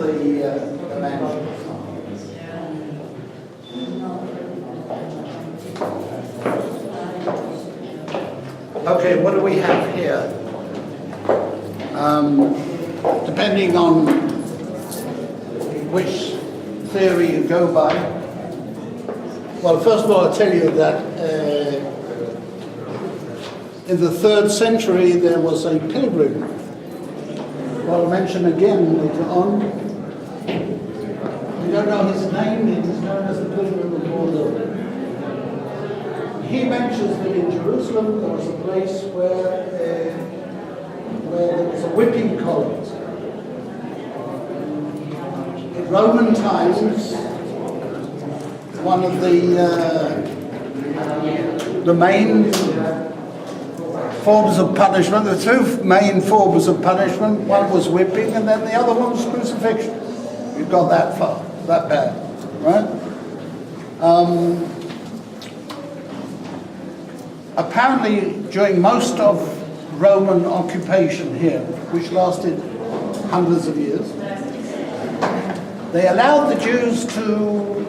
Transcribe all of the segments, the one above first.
the mansion. Okay, what do we have here? Depending on which theory you go by. Well, first of all, I'll tell you that in the 3rd century there was a pilgrim. Well, I'll mention again later on. We don't know his name, he is known as the Pilgrim of Bordeaux. He mentions that in Jerusalem there was a place where there was a whipping column. In Roman times, one of the main forms of punishment, the 2 main forms of punishment, one was whipping and then the other one was crucifixion. You've got that far, that bad, right? Apparently, during most of Roman occupation here, which lasted hundreds of years, they allowed the Jews to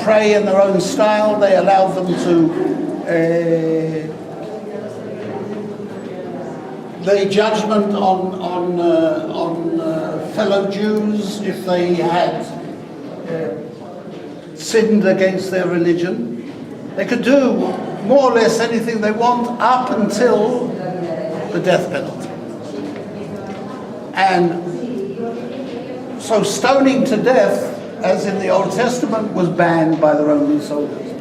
pray in their own style. They allowed them to lay judgment on fellow Jews if they had sinned against their religion. They could do more or less anything they want up until the death penalty. And so stoning to death, as in the Old Testament, was banned by the Roman soldiers.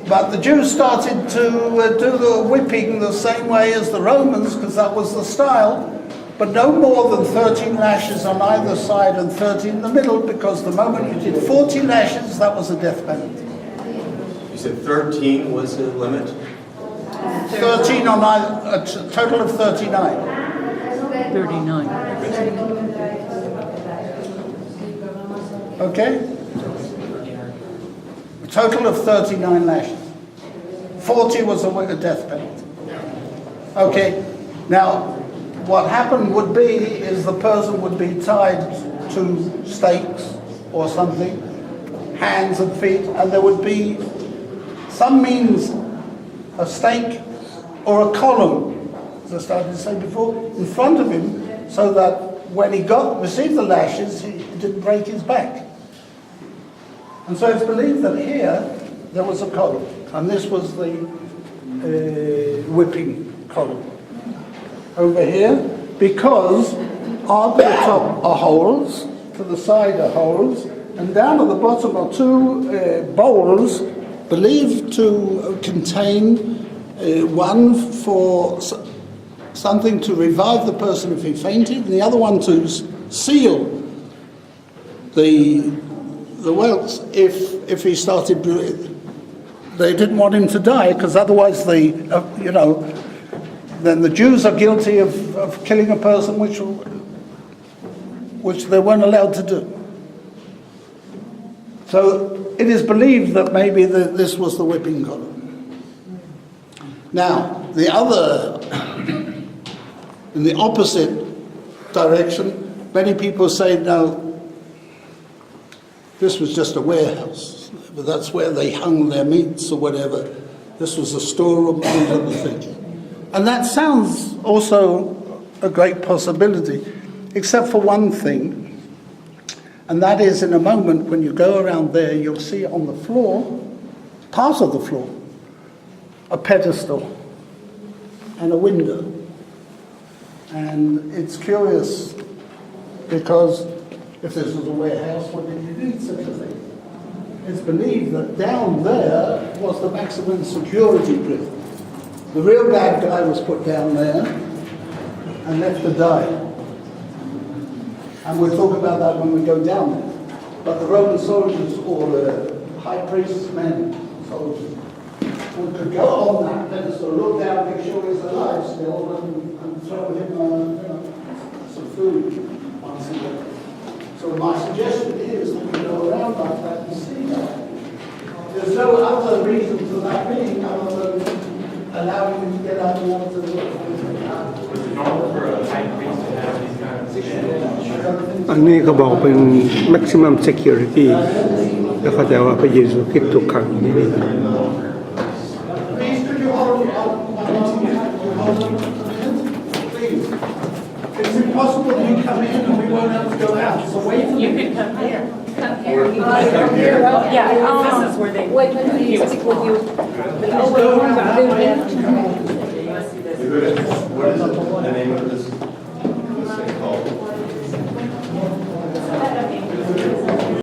But the Jews started to do the whipping the same way as the Romans, because that was the style, but no more than 13 lashes on either side and 13 in the middle, because the moment you did 40 lashes, that was a death penalty. You said 13 was the limit? 13 on either, a total of 39. 39. Okay? A total of 39 lashes. 40 was a death penalty. Okay, now what happened would be is the person would be tied to stakes or something, hands and feet, and there would be some means, a stake or a column, as I started to say before, in front of him, so that when he received the lashes, he didn't break his back. And so it's believed that here there was a column, and this was the whipping column. Over here, because on the top are holes, to the side are holes, and down at the bottom are 2 bowls believed to contain one for something to revive the person if he fainted, and the other one to seal the welts if he started. They didn't want him to die, because otherwise then the Jews are guilty of killing a person, which they weren't allowed to do. So it is believed that maybe this was the whipping column. Now, in the opposite direction, many people say, no, this was just a warehouse. But that's where they hung their meats or whatever. This was a storeroom under the thing. And that sounds also a great possibility, except for one thing. And that is, in a moment, when you go around there, you'll see on the floor, part of the floor, a pedestal and a window. And it's curious, because if this was a warehouse, what did you need such a thing? It's believed that down there was the maximum security prison. The real bad guy was put down there and left to die. And we'll talk about that when we go down there. But the Roman soldiers, or the high priests, men, soldiers, who could go on that pedestal, look down, make sure he's alive still, and throw him some food once a day. So my suggestion is that we go around like that and see that. There's no other reason for that being other than allowing him to get out of the water. Was it normal for a high priest to have these kind of อันนี้เขาบอกเป็น maximum security แล้วเข้าใจว่าพระเยซูคริสต์ถูกขังอยู่ที่นี่ Please, could you hold on? Please. It's impossible you come in and we won't have to go out, so wait for You me. could come here. Yeah, This is where they. Wait, when you speak with you. Please go around that way.